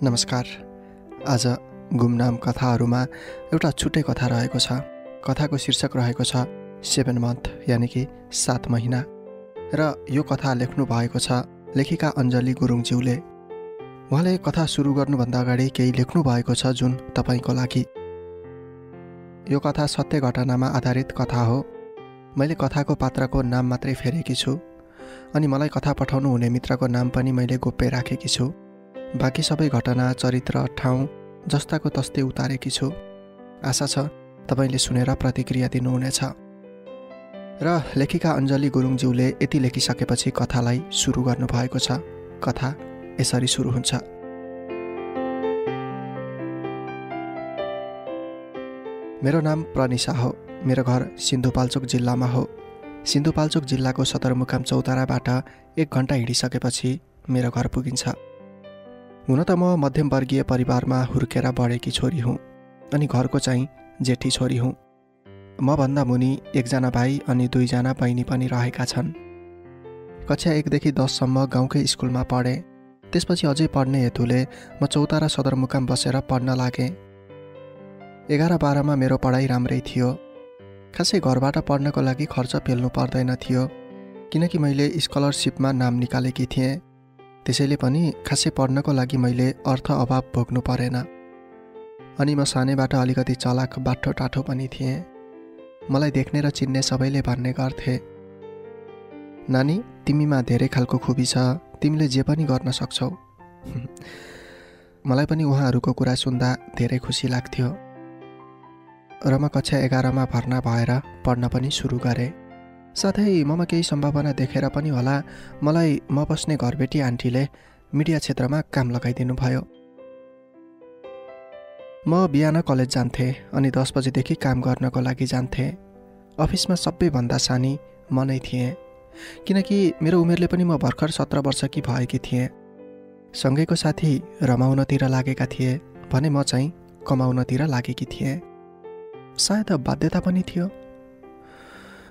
नमस्कार। आज गुमनाम कथाहरूमा एउटा छुट्टै कथा रहेको छ। कथाको शीर्षक रहेको छ 7 मन्थ यानि कि 7 महिना। र यो कथा लेख्नु भएको छ लेखिका अञ्जली गुरुङज्यूले। उहाँले कथा सुरु गर्नुभन्दा अगाडि केही लेख्नु भएको छ जुन तपाईँको लागि। यो कथा सत्य घटनामा आधारित कथा हो। मैले कथाको पात्रको नाम मात्रै फेरेकी छु अनि मलाई कथा पठाउनु हुने मित्रको नाम पनि मैले गोप्य राखेकी छु। बाँकी सबै घटना, चरित्र, ठाउँ जस्ताको तस्तै उतारेकी छु। आशा छ तपाईँले सुनेर प्रतिक्रिया दिनुहुनेछ। र लेखिका अञ्जली गुरुङज्यूले यति लेखिसकेपछि कथालाई सुरु गर्नुभएको छ। कथा यसरी सुरु हुन्छ। मेरो नाम प्रनिशा हो। मेरो घर सिन्धुपाल्चोक जिल्लामा हो। सिन्धुपाल्चोक जिल्लाको सदरमुकाम चौताराबाट 1 घण्टा हिँडिसकेपछि मेरो घर पुगिन्छ। हुन त म मध्यमवर्गीय परिवारमा हुर्केर बढेकी छोरी हुँ अनि घरको चाहिँ जेठी छोरी हुँ। मभन्दा मुनि 1 जना भाइ अनि 2 जना बहिनी पनि रहेका छन्। कक्षा 1 देखि 10 सम्म गाउँकै स्कुलमा पढेँ। त्यसपछि अझै पढ्ने हेतुले म चौतारा सदरमुकाम बसेर पढ्न लागेँ। 11-12 मा मेरो पढाइ राम्रै थियो। खासै घरबाट पढ्नको लागि खर्च पेल्नु पर्दैन थियो किनकि मैले स्कलरसिपमा नाम निकालेकी थिएँ। त्यसैले पनि खासै पढ्नको लागि मैले अर्थ अभाव भोग्नु परेन। अनि म सानैबाट अलिकति चलाक बाठो टाठो पनि थिएँ। मलाई देख्ने र चिन्ने सबैले भन्ने गर्थे, नानी तिमीमा धेरै खालको खुबी छ, तिमीले जे पनि गर्न सक्छौ। मलाई पनि उहाँहरूको कुरा सुन्दा धेरै खुसी लाग्थ्यो। र म कक्षा 11 मा भर्ना भएर पढ्न पनि सुरु गरेँ। साथै ममा केही सम्भावना देखेर पनि होला मलाई म बस्ने घरबेटी आन्टीले मिडिया क्षेत्रमा काम लगाइदिनु भयो। म बिहान कलेज जान्थेँ अनि 10 बजेदेखि काम गर्नको लागि जान्थेँ। अफिसमा सबैभन्दा सानी म नै थिएँ किनकि मेरो उमेरले पनि म भर्खर 17 वर्षकी भएकी थिएँ। सँगैको साथी रमाउनतिर लागेका थिए भने म चाहिँ कमाउनतिर लागेकी थिएँ। सायद बाध्यता पनि थियो।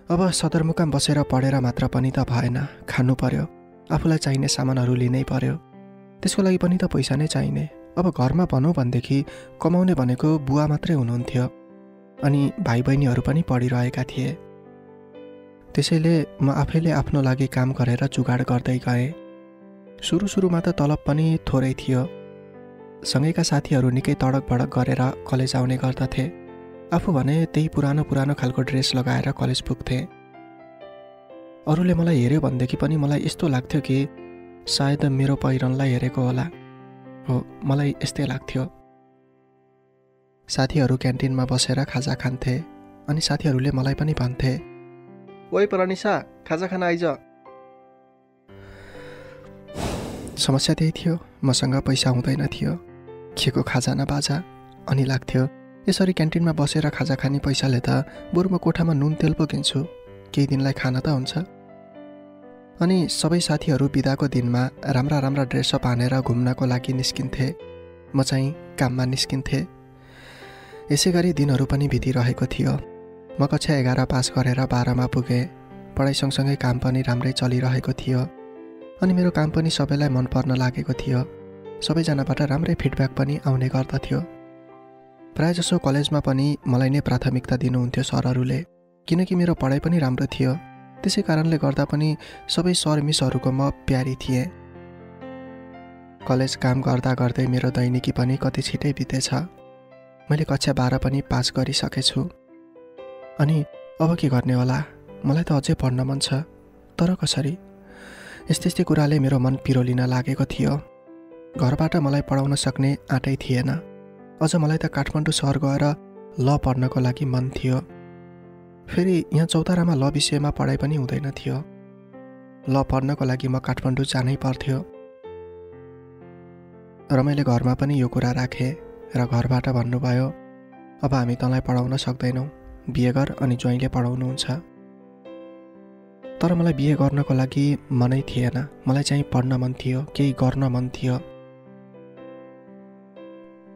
अब सदरमुकाम बसेर पढेर मात्र पनि त भएन, खानु पर्यो, आफूलाई चाहिने सामानहरू लिनै पर्यो। त्यसको लागि पनि त पैसा नै चाहिने। अब घरमा भनौँ भनेदेखि कमाउने भनेको बुवा मात्रै हुनुहुन्थ्यो अनि भाइ बहिनीहरू पनि पढिरहेका थिए। त्यसैले म आफैले आफ्नो लागि काम गरेर जुगाड गर्दै गएँ। सुरुमा त तलब पनि थोरै थियो। सँगैका साथीहरू निकै तडक भडक गरेर कलेज आउने गर्दथे। आफू भने त्यही पुरानो खालको ड्रेस लगाएर कलेज पुग्थेँ। अरूले मलाई हेऱ्यो भनेदेखि पनि मलाई यस्तो लाग्थ्यो कि सायद मेरो पहिरनलाई हेरेको होला। हो, मलाई यस्तै लाग्थ्यो। साथीहरू क्यान्टिनमा बसेर खाजा खान्थे अनि साथीहरूले मलाई पनि भन्थे, ओइ प्रनिशा, खाजा खान आइज। समस्या त्यही थियो, मसँग पैसा हुँदैन थियो। के को खाजा न बाजा। अनि लाग्थ्यो यसरी क्यान्टिनमा बसेर खाजा खाने पैसाले त बरु म कोठामा नुन तेल पो किन्छु, केही दिनलाई खान त हुन्छ। अनि सबै साथीहरू बिदाको दिनमा राम्रा ड्रेसअप हानेर घुम्नको लागि निस्किन्थे। म चाहिँ काममा निस्किन्थेँ। यसै गरी दिनहरू पनि बितिरहेको थियो। म कक्षा 11 पास गरेर 12 मा पुगेँ। पढाइ सँगसँगै काम पनि राम्रै चलिरहेको थियो अनि मेरो काम पनि सबैलाई मन पर्न लागेको थियो। सबैजनाबाट राम्रै फिडब्याक पनि आउने गर्दथ्यो। प्रायःजसो कलेजमा पनि मलाई नै प्राथमिकता दिनुहुन्थ्यो सरहरूले किनकि मेरो पढाइ पनि राम्रो थियो। त्यसै कारणले गर्दा पनि सबै सर मिसहरूको म प्यारी थिएँ। कलेज काम गर्दा गर्दै मेरो दैनिकी पनि कति छिटै बितेछ। मैले कक्षा 12 पनि पास गरिसकेछु। अनि अब के गर्ने होला, मलाई त अझै पढ्न मन छ, तर कसरी? यस्तै कुराले मेरो मन पिरोलिन लागेको थियो। घरबाट मलाई पढाउन सक्ने आँटै थिएन। अझ मलाई त काठमाडौँ सहर गएर ल पढ्नको लागि मन थियो। फेरि यहाँ चौतारामा ल विषयमा पढाइ पनि हुँदैन थियो। ल पढ्नको लागि म काठमाडौँ जानै पर्थ्यो। र मैले घरमा पनि यो कुरा राखेँ र घरबाट भन्नुभयो, अब हामी तँलाई पढाउन सक्दैनौँ, बिहे गर अनि ज्वाइँले पढाउनुहुन्छ। तर मलाई बिहे गर्नको लागि मनै थिएन। मलाई चाहिँ पढ्न मन थियो, केही गर्न मन थियो।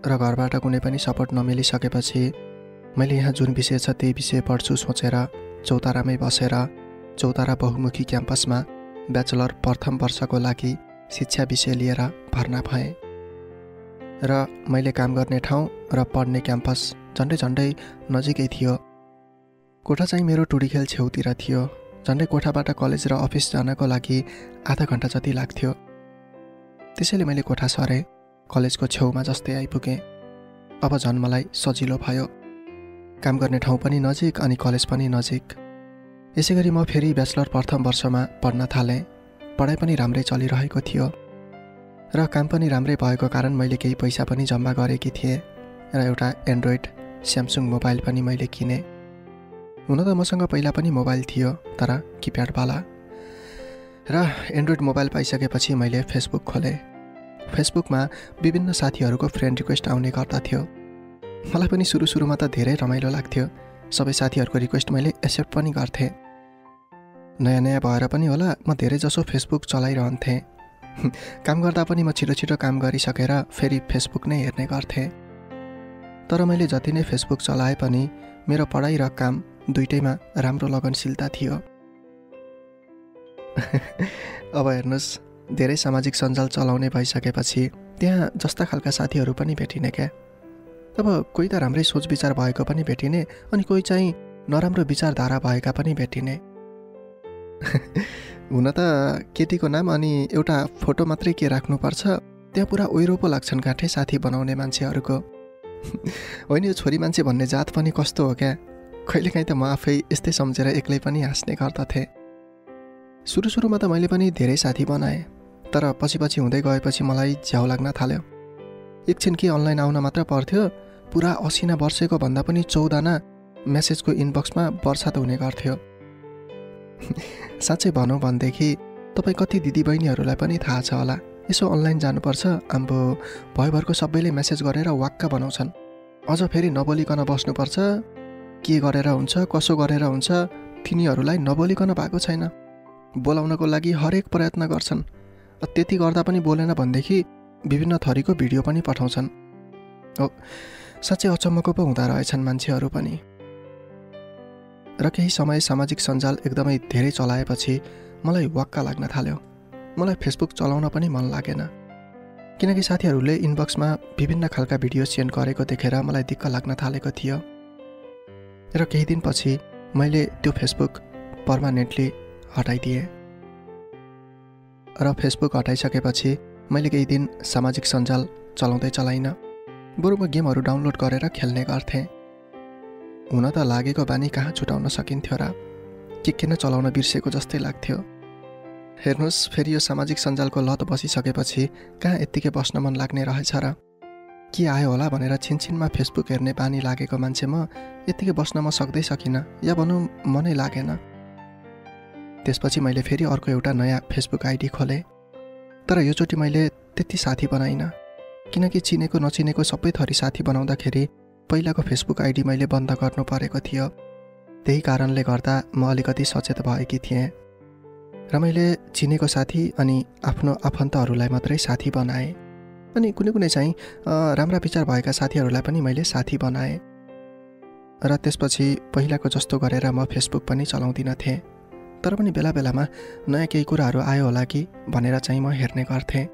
र घरबाट कुनै पनि सपोर्ट नमिलिसकेपछि मैले यहाँ जुन विषय छ त्यही विषय पढ्छु सोचेर चौतारामै बसेर चौतारा बहुमुखी क्याम्पसमा ब्याचलर प्रथम वर्षको लागि शिक्षा विषय लिएर भर्ना भएँ र मैले काम गर्ने ठाउँ र पढ्ने क्याम्पस झन्डै झन्डै नजिकै थियो। कोठा चाहिँ मेरो टुडीखेल छेउतिर थियो। झन्डै कोठाबाट कलेज र अफिस जानको लागि आधा घन्टा जति लाग्थ्यो। त्यसैले मैले कोठा सरेँ, कलेजको छेउमा जस्तै आइपुगेँ। अब झन् मलाई सजिलो भयो। काम गर्ने ठाउँ पनि नजिक अनि कलेज पनि नजिक। यसै गरी म फेरि ब्याचलर प्रथम वर्षमा पढ्न थालेँ। पढाइ पनि राम्रै चलिरहेको थियो र काम पनि राम्रै भएको कारण मैले केही पैसा पनि जम्मा गरेकी थिएँ र एउटा एन्ड्रोइड स्यामसुङ मोबाइल पनि मैले किनेँ। हुन त मसँग पहिला पनि मोबाइल थियो, तर किप्याडवाला। र एन्ड्रोइड मोबाइल पाइसकेपछि मैले फेसबुक खोलेँ। फेसबुकमा विभिन्न साथीहरूको फ्रेन्ड रिक्वेस्ट आउने गर्दथ्यो। मलाई पनि सुरुमा त धेरै रमाइलो लाग्थ्यो। सबै साथीहरूको रिक्वेस्ट मैले एक्सेप्ट पनि गर्थेँ। नयाँ भएर पनि होला म धेरै जसो फेसबुक चलाइरहन्थेँ। काम गर्दा पनि म छिटो काम गरिसकेर फेरि फेसबुक नै हेर्ने गर्थेँ। तर मैले जति नै फेसबुक चलाए पनि मेरो पढाइ र काम दुइटैमा राम्रो लगनशीलता थियो। अब हेर्नुहोस्, धेरै सामाजिक सञ्जाल चलाउने भइसकेपछि त्यहाँ जस्ता खालका साथीहरू पनि भेटिने क्या। अब कोही त राम्रै सोच विचार भएको पनि भेटिने, अनि कोही चाहिँ नराम्रो विचारधारा भएका पनि भेटिने। हुन त केटीको नाम अनि एउटा फोटो मात्रै के राख्नुपर्छ, त्यहाँ पुरा ओइरो पो लाग्छन् गाँठे साथी बनाउने मान्छेहरूको। होइन, यो छोरी मान्छे भन्ने जात पनि कस्तो हो क्या। कहिलेकाहीँ त म आफै यस्तै सम्झेर एक्लै पनि हाँस्ने गर्दथेँ। सुरुमा त मैले पनि धेरै साथी बनाएँ, तर पछि हुँदै गएपछि मलाई झ्याउ लाग्न थाल्यो। एकछिन के अनलाइन आउन मात्र पर्थ्यो, पुरा असिना वर्षेको भन्दा पनि 14 मेसेजको इनबक्समा वर्षात हुने गर्थ्यो। साँच्चै भनौँ भनेदेखि तपाईँ कति दिदीबहिनीहरूलाई पनि थाहा छ होला, यसो अनलाइन जानुपर्छ, आम्बो भयभरको सबैले मेसेज गरेर वाक्क बनाउँछन्। अझ फेरि नबोलिकन बस्नुपर्छ। के गरेर हुन्छ, कसो गरेर हुन्छ, तिनीहरूलाई नबोलिकन भएको छैन। बोलाउनको लागि हरेक प्रयत्न गर्छन्। त्यति गर्दा पनि बोलेन भनेदेखि विभिन्न थरीको भिडियो पनि पठाउँछन्। हो, साँच्चै अचम्मको पो हुँदा रहेछन् मान्छेहरू पनि। र केही समय सामाजिक सञ्जाल एकदमै धेरै चलाएपछि मलाई वाक्क लाग्न थाल्यो। मलाई फेसबुक चलाउन पनि मन लागेन, किनकि साथीहरूले इनबक्समा विभिन्न खालका भिडियो सेन्ड गरेको देखेर मलाई दिक्क लाग्न थालेको थियो। र केही दिनपछि मैले त्यो फेसबुक पर्मानेन्टली हटाइदिएँ। र फेसबुक हटाइसकेपछि मैले केही दिन सामाजिक सञ्जाल चलाइनँ। बरु म गेमहरू डाउनलोड गरेर खेल्ने गर्थेँ। हुन त लागेको बानी कहाँ छुटाउन सकिन्थ्यो र, के किन चलाउन बिर्सेको जस्तै लाग्थ्यो। हेर्नुहोस्, फेरि यो सामाजिक सञ्जालको लत बसिसकेपछि कहाँ यत्तिकै बस्न मन लाग्ने रहेछ र। के आयो होला भनेर छिनछिनमा फेसबुक हेर्ने बानी लागेको मान्छे म यत्तिकै बस्न म सक्दै सकिनँ, या भनौँ मनै लागेन। त्यसपछि मैले फेरि अर्को एउटा नयाँ फेसबुक आइडी खोलेँ। तर योचोटि मैले त्यति साथी बनाइनँ, किनकि चिनेको नचिनेको सबै थरी साथी बनाउँदाखेरि पहिलाको फेसबुक आइडी मैले बन्द गर्नु परेको थियो। त्यही कारणले गर्दा म अलिकति सचेत भएकी थिएँ र मैले चिनेको साथी अनि आफ्नो आफन्तहरूलाई मात्रै साथी बनाएँ। अनि कुनै चाहिँ राम्रा विचार भएका साथीहरूलाई पनि मैले साथी बनाएँ। र त्यसपछि पहिलाको जस्तो गरेर म फेसबुक पनि चलाउँदिन थिएँ। तर पनि बेला बेलामा नयाँ केही कुराहरू आयो होला कि भनेर चाहिँ म हेर्ने गर्थेँ।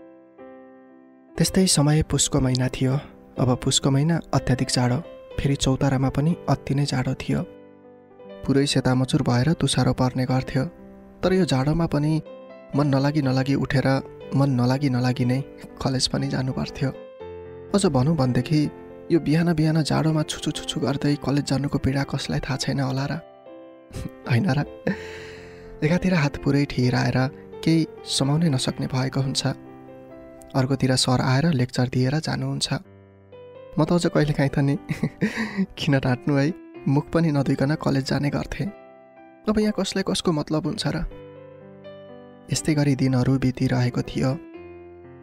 त्यस्तै समय पुसको महिना थियो। अब पुसको महिना अत्याधिक जाडो, फेरि चौतारामा पनि अति नै जाडो थियो। पुरै सेतामचुर भएर तुसारो पर्ने गर्थ्यो। तर यो जाडोमा पनि मन नलागी उठेर मन नलागी नै कलेज पनि जानु पर्थ्यो। अझ भनौँ भनेदेखि यो बिहान जाडोमा छुछु गर्दै कलेज जानुको पीडा कसलाई थाहा छैन होला र, होइन र। एकातिर हात पुरै ठिराएर केही समाउनै नसक्ने भएको हुन्छ, अर्कोतिर सर आएर लेक्चर दिएर जानुहुन्छ। म त अझ कहिलेकाहीँ त नि किन डाँट्नु है, मुख पनि नधुइकन कलेज जाने गर्थेँ। अब यहाँ कसलाई कसको मतलब हुन्छ र। यस्तै गरी दिनहरू बितिरहेको थियो।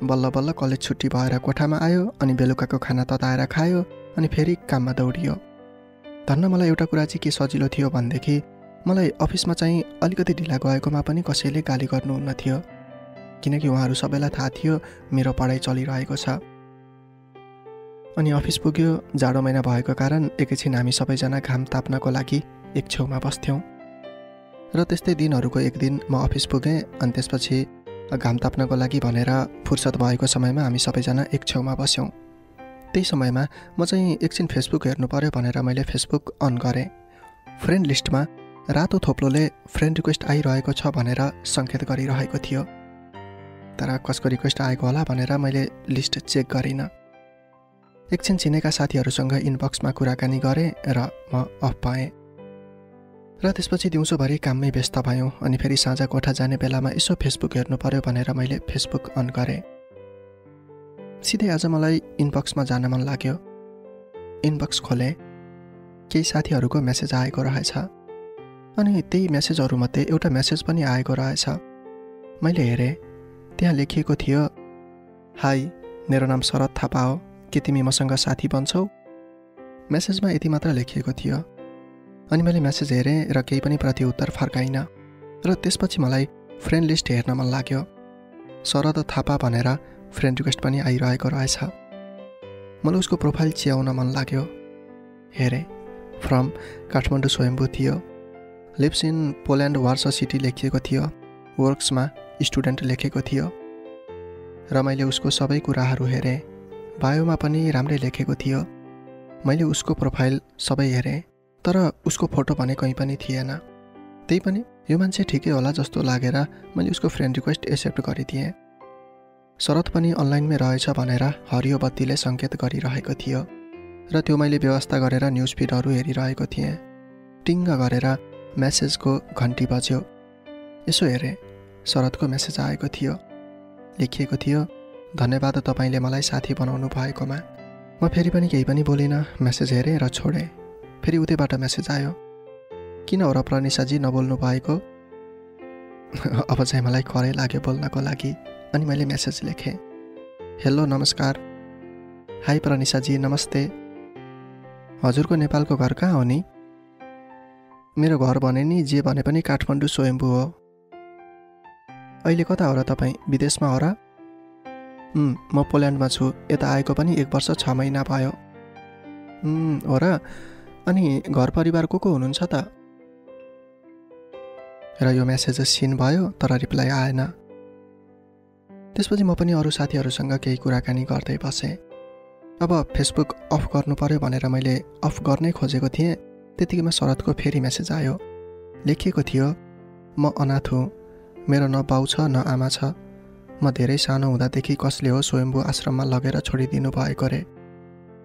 बल्ल बल्ल कलेज छुट्टी भएर कोठामा आयो, अनि बेलुकाको खाना तताएर खायो, अनि फेरि काममा दौडियो। धन्न मलाई एउटा कुरा चाहिँ के सजिलो थियो भनेदेखि मलाई अफिसमा चाहिँ अलिकति ढिला गएकोमा पनि कसैले गाली गर्नुहुन्न थियो, किनकि उहाँहरू सबैलाई थाहा थियो मेरो पढाइ चलिरहेको छ। अनि अफिस पुग्यो, जाडो महिना भएको कारण एकैछिन हामी सबैजना घाम ताप्नको लागि एक छेउमा बस्थ्यौँ। र त्यस्तै दिनहरूको एक दिन म अफिस पुगेँ अनि त्यसपछि घाम ताप्नको लागि भनेर फुर्सद भएको समयमा हामी सबैजना एक छेउमा बस्यौँ। त्यही समयमा म चाहिँ एकछिन फेसबुक हेर्नु पर्यो भनेर मैले फेसबुक अन गरेँ। फ्रेन्ड लिस्टमा रातो थोप्लोले फ्रेन्ड रिक्वेस्ट आइरहेको छ भनेर सङ्केत गरिरहेको थियो। तर कसको रिक्वेस्ट आएको होला भनेर मैले लिस्ट चेक गरिनँ। एकछिन चिनेका साथीहरूसँग इनबक्समा कुराकानी गरेँ र म अफ पाएँ। र त्यसपछि दिउँसोभरि काममै व्यस्त भयौँ अनि फेरि साँझ कोठा जाने बेलामा यसो फेसबुक हेर्नु पर्यो भनेर मैले फेसबुक अन गरेँ। सिधै आज मलाई इनबक्समा जान मन लाग्यो। इनबक्स खोलेँ, केही साथीहरूको मेसेज आएको रहेछ अनि त्यही मेसेजहरूमध्ये एउटा मेसेज पनि आएको रहेछ। मैले हेरेँ, त्यहाँ लेखिएको थियो, हाई, मेरो नाम शरद थापा हो, के तिमी मसँग साथी बन्छौ? मेसेजमा यति मात्र लेखिएको थियो। अनि मैले मेसेज हेरेँ र केही पनि प्रत्युत्तर फर्काइनँ। र त्यसपछि मलाई फ्रेन्ड लिस्ट हेर्न मन लाग्यो। शरद थापा भनेर फ्रेन्ड रिक्वेस्ट पनि आइरहेको रहेछ। मलाई उसको प्रोफाइल च्याउन मन लाग्यो। हेरेँ, फ्रम काठमाडौँ स्वयम्भू थियो। Lives in Poland Warsaw city लेखिएको थियो। वर्क्समा स्टुडेन्ट लेखेको थियो। र मैले उसको सबै कुराहरू हेरेँ। बायोमा पनि राम्रै लेखेको थियो। मैले उसको प्रोफाइल सबै हेरेँ, तर उसको फोटो भने कहीँ पनि थिएन। त्यही पनि यो मान्छे ठिकै होला जस्तो लागेर मैले उसको फ्रेन्ड रिक्वेस्ट एक्सेप्ट गरिदिएँ। शरद पनि अनलाइनमै रहेछ भनेर हरियो बत्तीले सङ्केत गरिरहेको थियो र त्यो मैले व्यवस्था गरेर न्युज फिडहरू हेरिरहेको थिएँ। टिङ्ग गरेर मेसेजको घन्टी बज्यो। यसो हेरेँ, शरदको मेसेज आएको थियो। लेखिएको थियो, धन्यवाद तपाईँले मलाई साथी बनाउनु भएकोमा। म फेरि पनि केही पनि बोलिनँ, मेसेज हेरेँ र छोडेँ। फेरि उतैबाट मेसेज आयो, किन हो र प्रनिसाजी नबोल्नु भएको? अब चाहिँ मलाई करै लाग्यो बोल्नको लागि। अनि मैले मेसेज लेखेँ, हेलो नमस्कार, हाई प्रनिसाजी नमस्ते, हजुरको नेपालको घर कहाँ हो नि? मेरो घर भने नि जे भने पनि काठमाडौँ स्वयम्भू हो। अहिले कता हो र तपाईँ, विदेशमा हो र? म पोल्यान्डमा छु, यता आएको पनि 1 वर्ष 6 महिना भयो। हो र? अनि घर परिवार को हुनुहुन्छ त? र यो मेसेज सिन भयो तर रिप्लाई आएन। त्यसपछि म पनि अरू साथीहरूसँग केही कुराकानी गर्दै बसेँ। अब फेसबुक अफ गर्नु पर्यो भनेर मैले अफ गर्नै खोजेको थिएँ। त्यतिकैमा शरदको फेरि मेसेज आयो। लेखिएको थियो, म अनाथ हुँ, मेरो न बाउ छ न आमा छ। म धेरै सानो हुँदादेखि कसले हो स्वयम्भू आश्रममा लगेर छोडिदिनु भएको रे।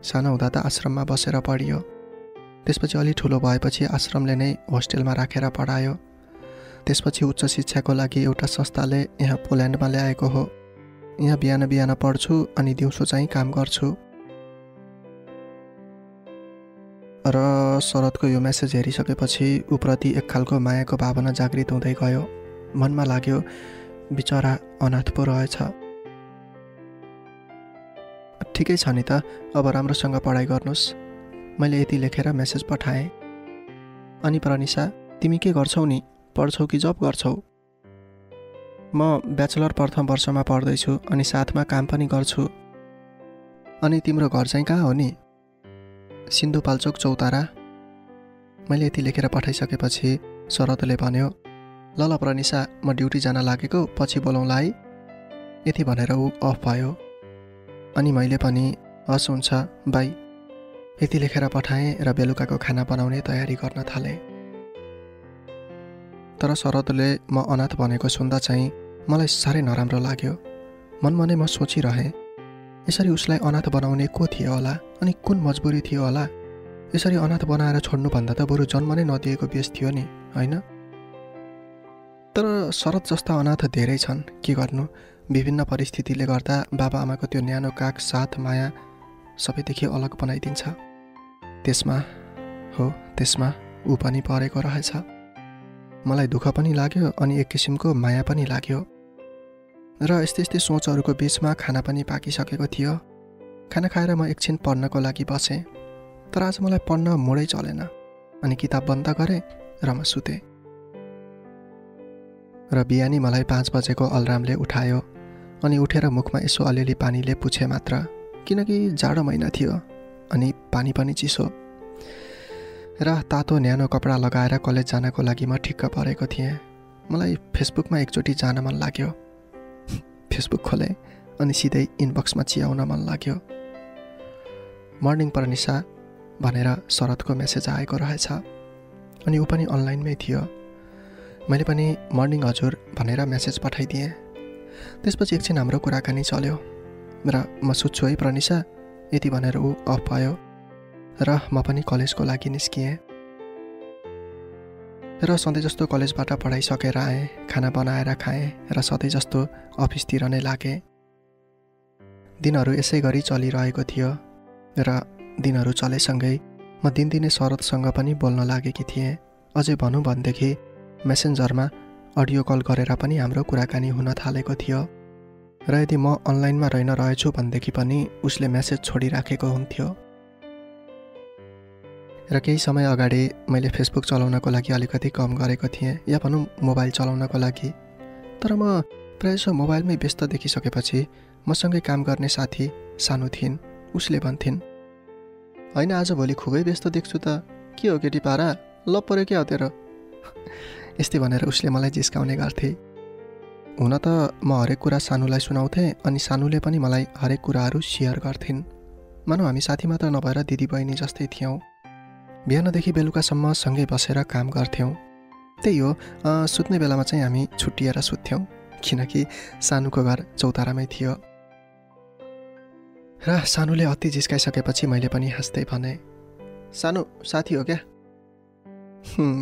सानो हुँदा त आश्रममा बसेर पढियो। त्यसपछि अलि ठुलो भएपछि आश्रमले नै होस्टेलमा राखेर पढायो। त्यसपछि उच्च शिक्षाको लागि एउटा संस्थाले यहाँ पोल्यान्डमा ल्याएको हो। यहाँ बिहान बिहान पढ्छु अनि दिउँसो चाहिँ काम गर्छु। र शरदको यो मेसेज हेरिसकेपछि उप्रति एक खालको मायाको भावना जागृत हुँदै गयो। मनमा लाग्यो, बिचरा अनाथ पो रहेछ। ठिकै छ नि त, अब राम्रोसँग पढाइ गर्नुहोस्, मैले यति लेखेर मेसेज पठाएँ। अनि प्रनिसा, तिमी के गर्छौ नि, पढ्छौ कि जब गर्छौ? म ब्याचलर प्रथम वर्षमा पढ्दैछु अनि साथमा काम पनि गर्छु। अनि तिम्रो घर चाहिँ कहाँ हो नि? सिन्धुपाल्चोक चौतारा। मैले यति लेखेर पठाइसकेपछि शरदले भन्यो, ल प्रनिसा, म ड्युटी जान लागेको, पछि बोलाउँला है। यति भनेर ऊ अफ भयो। अनि मैले पनि हस् हुन्छ बाई यति लेखेर पठाएँ र बेलुकाको खाना बनाउने तयारी गर्न थालेँ। तर शरदले म अनाथ भनेको सुन्दा चाहिँ मलाई साह्रै नराम्रो लाग्यो। मनमा नै म सोचिरहेँ, यसरी उसलाई अनाथ बनाउने को थियो होला अनि कुन मजबुरी थियो होला? यसरी अनाथ बनाएर छोड्नुभन्दा त बरु जन्म नै नदिएको बेस थियो नि, होइन? तर शरद जस्ता अनाथ धेरै छन्, के गर्नु? विभिन्न परिस्थितिले गर्दा बाबा आमाको त्यो न्यानो काख साथ माया सबैदेखि अलग बनाइदिन्छ। त्यसमा ऊ पनि परेको रहेछ। मलाई दुःख पनि लाग्यो अनि एक किसिमको माया पनि लाग्यो। र यस्तै सोचहरूको बिचमा खाना पनि पाकिसकेको थियो। खाना खाएर म एकछिन पढ्नको लागि बसेँ। तर आज मलाई पढ्न मुडै चलेन अनि किताब बन्द गरेँ र म सुतेँ। र बिहानी मलाई 5 बजेको अलार्मले उठायो अनि उठेर मुखमा यसो अलिअलि पानीले पुछे मात्र, किनकि जाडो महिना थियो अनि पानी पनि चिसो। र तातो न्यानो कपडा लगाएर कलेज जानको लागि म ठिक्क परेको थिएँ। मलाई फेसबुकमा एकचोटि जान मन लाग्यो। फेसबुक खोलेँ अनि सिधै इनबक्समा चियाउन मन लाग्यो। मर्निङ प्रनिसा भनेर शरदको मेसेज आएको रहेछ अनि ऊ पनि अनलाइनमै थियो। मैले पनि मर्निङ हजुर भनेर मेसेज पठाइदिएँ। त्यसपछि एकछिन हाम्रो कुराकानी चल्यो र म सुत्छु है प्रनिसा यति भनेर ऊ अफ भयो र म पनि कलेजको लागि निस्किएँ। र सधैँ जस्तो कलेजबाट पढाइ सकेर आएँ, खाना बनाएर खाएँ र सधैँ जस्तो अफिसतिर नै लागेँ। दिनहरू यसै गरी चलिरहेको थियो र दिनहरू चलेसँगै म दिनदिनै शरदसँग पनि बोल्न लागेकी थिएँ। अझै भनौँ भनेदेखि मेसेन्जरमा अडियो कल गरेर पनि हाम्रो कुराकानी हुन थालेको थियो र यदि म अनलाइनमा रहेछु भनेदेखि पनि उसले मेसेज छोडिराखेको हुन्थ्यो। र केही समय अगाडि मैले फेसबुक चलाउनको लागि अलिकति कम गरेको थिएँ, या भनौँ मोबाइल चलाउनको लागि। तर म प्रायः मोबाइलमै व्यस्त देखिसकेपछि मसँगै काम गर्ने साथी सानो थिइन्। उसले भन्थिन्, होइन आजभोलि खुबै व्यस्त देख्छु त, के हो केटी पारा, लप पऱ्यो क्या हो तेरो? यस्तै भनेर उसले मलाई जिस्काउने गर्थे। हुन त म हरेक कुरा सानुलाई सुनाउँथेँ अनि सानुले पनि मलाई हरेक कुराहरू सेयर गर्थिन्। मानौ हामी साथी मात्र नभएर दिदी बहिनी जस्तै थियौँ। बिहानदेखि बेलुकासम्म सँगै बसेर काम गर्थ्यौँ। त्यही हो, सुत्ने बेलामा चाहिँ हामी छुट्टिएर सुत्थ्यौँ किनकि सानुको घर चौतारामै थियो। र सानुले अति जिस्काइसकेपछि मैले पनि हाँस्दै भने, सानु साथी हो क्या?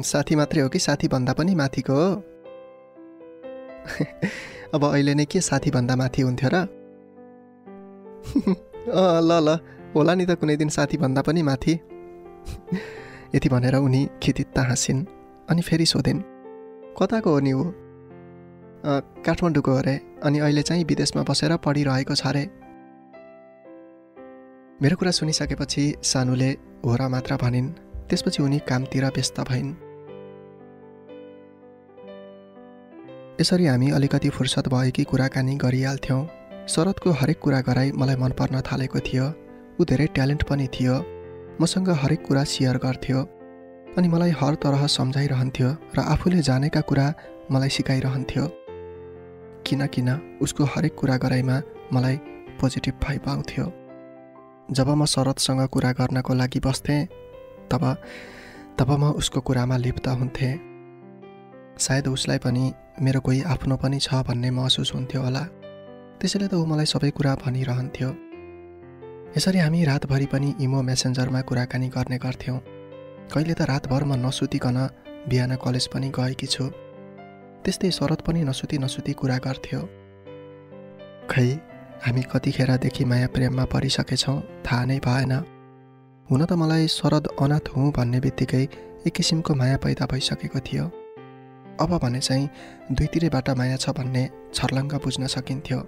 साथी मात्रै हो कि साथीभन्दा पनि माथिको हो? अब अहिले नै के साथीभन्दा माथि हुन्थ्यो र? ल ल होला नि त कुनै दिन साथीभन्दा पनि माथि। यति भनेर उनी खितित्त हाँसिन् अनि फेरि सोधिन्, कताको हो नि ऊ? काठमाडौँको हो रे, अनि अहिले चाहिँ विदेशमा बसेर पढिरहेको छ रे। मेरो कुरा सुनिसकेपछि सानुले हो र मात्र भनिन्। त्यसपछि उनी कामतिर व्यस्त भइन्। यसरी हामी अलिकति फुर्सद भएकी कुराकानी गरिहाल्थ्यौँ। शरदको हरेक कुरा गराइ मलाई मन पर्न थालेको थियो। ऊ धेरै ट्यालेन्ट पनि थियो। मसँग हरेक कुरा सेयर गर्थ्यो अनि मलाई हर तरह सम्झाइरहन्थ्यो र आफूले जानेका कुरा मलाई सिकाइरहन्थ्यो। किन उसको हरेक कुरा गराइमा मलाई पोजिटिभ भाइब आउँथ्यो। जब म शरदसँग कुरा गर्नको लागि बस्थेँ तब म उसको कुरामा लिप्त हुन्थेँ। सायद उसलाई पनि मेरो कोही आफ्नो पनि छ भन्ने महसुस हुन्थ्यो होला, त्यसैले त ऊ मलाई सबै कुरा भनिरहन्थ्यो। यसरी हामी रातभरि पनि इमो मेसेन्जरमा कुराकानी गर्ने गर्थ्यौँ। कहिले त रातभर म नसुतिकन बिहान कलेज पनि गएकी छु। त्यस्तै शरद पनि नसुती कुरा गर्थ्यो। खै हामी कतिखेरदेखि माया प्रेममा परिसकेछौँ थाहा नै भएन। हुन त मलाई शरद अनाथ हुँ भन्ने बित्तिकै एक किसिमको माया पैदा भइसकेको थियो। अब भने चाहिँ दुईतिरैबाट माया छ भन्ने छर्लङ्ग बुझ्न सकिन्थ्यो।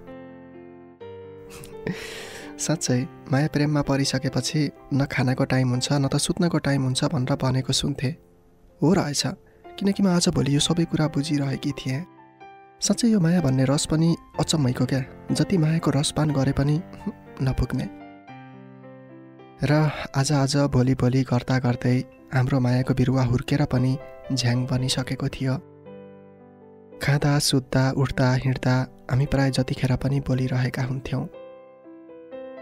साँच्चै माया प्रेममा परिसकेपछि न खानाको टाइम हुन्छ न त सुत्नको टाइम हुन्छ भनेर भनेको सुन्थे। हो रहेछ, किनकि म आजभोलि यो सबै कुरा बुझिरहेकी थिएँ। साँच्चै यो माया भन्ने रस पनि अचम्मैको क्या, जति मायाको रसपान गरे पनि नपुग्ने। र आज भोलि गर्दा गर्दै हाम्रो मायाको बिरुवा हुर्केर पनि झ्याङ बनिसकेको थियो। खाँदा सुत्दा उठ्दा हिँड्दा हामी प्राय जतिखेर पनि बोलिरहेका हुन्थ्यौँ।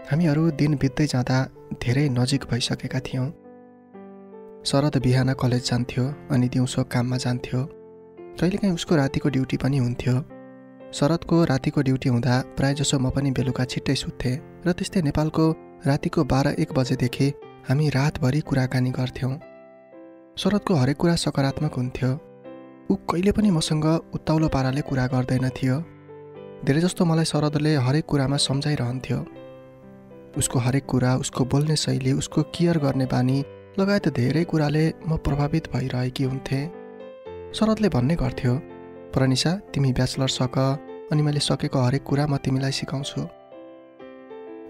हामीहरू दिन बित्दै जाँदा धेरै नजिक भइसकेका थियौँ। शरद बिहान कलेज जान्थ्यो अनि दिउँसो काममा जान्थ्यो। कहिलेकाहीँ उसको रातिको ड्युटी पनि हुन्थ्यो। शरदको रातिको ड्युटी हुँदा प्रायजसो म पनि बेलुका छिट्टै सुत्थेँ र त्यस्तै नेपालको रातिको 12-1 बजेदेखि हामी रातभरि कुराकानी गर्थ्यौँ। शरदको हरेक कुरा सकारात्मक हुन्थ्यो। ऊ कहिले पनि मसँग उत्ताउलो पाराले कुरा गर्दैन थियो। धेरै जस्तो मलाई शरदले हरेक कुरामा सम्झाइरहन्थ्यो। उसको हरेक कुरा, उसको बोल्ने शैली, उसको केयर गर्ने बानी लगायत धेरै कुराले म प्रभावित भइरहेकी हुन्थेँ। शरदले भन्ने गर्थ्यो, प्रनिसा तिमी ब्याचलर सक अनि मैले सकेको हरेक कुरा म तिमीलाई सिकाउँछु।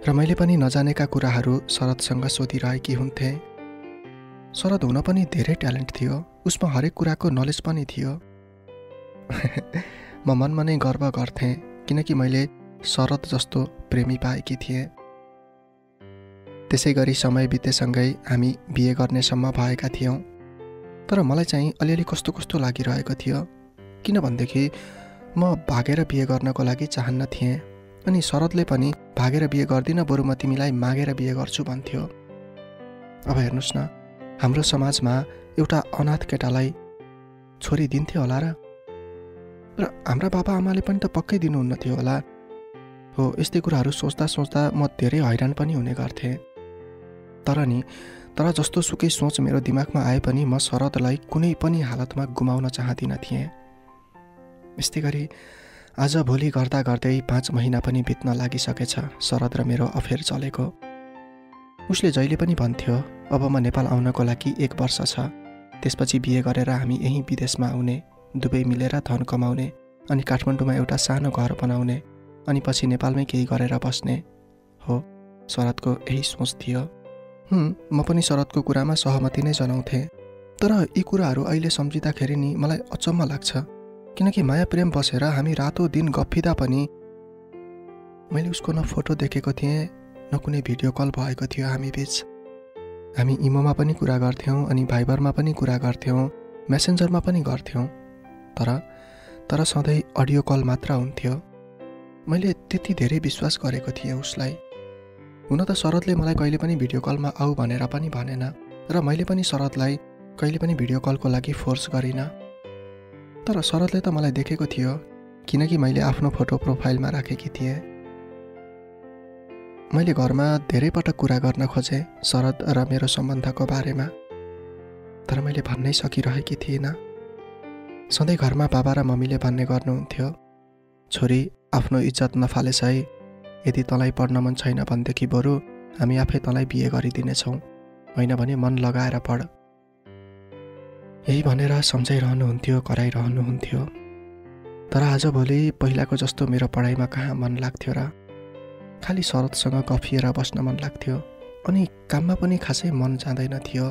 र मैले पनि नजानेका कुराहरू शरदसँग सोधिरहेकी हुन्थेँ। शरद हुन पनि धेरै ट्यालेन्ट थियो, उसमा हरेक कुराको नलेज पनि थियो। म मनमा नै गर्व गर्थेँ किनकि मैले शरद जस्तो प्रेमी पाएकी थिएँ। त्यसै गरी समय बितेसँगै हामी बिहे गर्नेसम्म भएका थियौँ। तर मलाई चाहिँ अलिअलि कस्तो कस्तो लागिरहेको थियो, किनभनेदेखि म भागेर बिहे गर्नको लागि चाहन्न थिएँ। अनि शरदले पनि भागेर बिहे गर्दिनँ, बरु म तिमीलाई मागेर बिहे गर्छु भन्थ्यो। अब हेर्नुहोस् न, हाम्रो समाजमा एउटा अनाथ केटालाई छोरी दिन्थ्यो होला र हाम्रा बाबा आमाले पनि त पक्कै दिनुहुन्न थियो होला। हो, यस्तै कुराहरू सोच्दा सोच्दा म धेरै हैरान पनि हुने गर्थेँ। तर जस्तो सुकै सोच मेरो दिमागमा आए पनि म शरदलाई कुनै पनि हालतमा गुमाउन चाहदिनँ थिएँ। यस्तै गरी आज भोलि गर्दा गर्दै 5 महिना पनि बित्न लागिसकेछ शरद र मेरो अफेयर चलेको। उसले जहिले पनि भन्थ्यो, अब म नेपाल आउनको लागि 1 वर्ष छ, त्यसपछि बिहे गरेर हामी यहीँ विदेशमा आउने, दुवै मिलेर धन कमाउने, अनि काठमाडौँमा एउटा सानो घर बनाउने, अनि पछि नेपालमै केही गरेर बस्ने। हो, शरदको यही सोच थियो। म पनि शरदको कुरामा सहमति नै जनाउँथेँ। तर यी कुराहरू अहिले सम्झिँदाखेरि नि मलाई अचम्म लाग्छ, किनकि माया प्रेम बसेर हामी रातो दिन गफिँदा पनि मैले उसको न फोटो देखेको थिएँ, न कुनै भिडियो कल भएको थियो हामी बीच। हामी इमोमा पनि कुरा गर्थ्यौँ, अनि भाइबरमा पनि कुरा गर्थ्यौँ, मेसेन्जरमा पनि गर्थ्यौँ, तर सधैँ अडियो कल मात्र हुन्थ्यो। मैले त्यति धेरै विश्वास गरेको थिएँ उसलाई। हुन त शरदले मलाई कहिले पनि भिडियो कलमा आऊ भनेर पनि भनेन, र मैले पनि शरदलाई कहिले पनि भिडियो कलको लागि फोर्स गरिनँ। तर शरदले त मलाई देखेको थियो, किनकि मैले आफ्नो फोटो प्रोफाइलमा राखेकी थिएँ। मैले घरमा धेरै पटक कुरा गर्न खोजेँ शरद र मेरो सम्बन्धको बारेमा, तर मैले भन्नै सकिरहेकी थिइनँ। सधैँ घरमा बाबा र मम्मीले भन्ने गर्नुहुन्थ्यो, छोरी आफ्नो इज्जत नफालेस है, यदि तँलाई पढ्न मन छैन भनेदेखि बरु हामी आफै तँलाई बिहे गरिदिनेछौँ, होइन भने मन लगाएर पढ। यही भनेर सम्झाइरहनुहुन्थ्यो, कराइरहनुहुन्थ्यो। तर आजभोलि पहिलाको जस्तो मेरो पढाइमा कहाँ मन लाग्थ्यो र, खालि शरदसँग गफिएर बस्न मन लाग्थ्यो, अनि काममा पनि खासै मन जाँदैन थियो।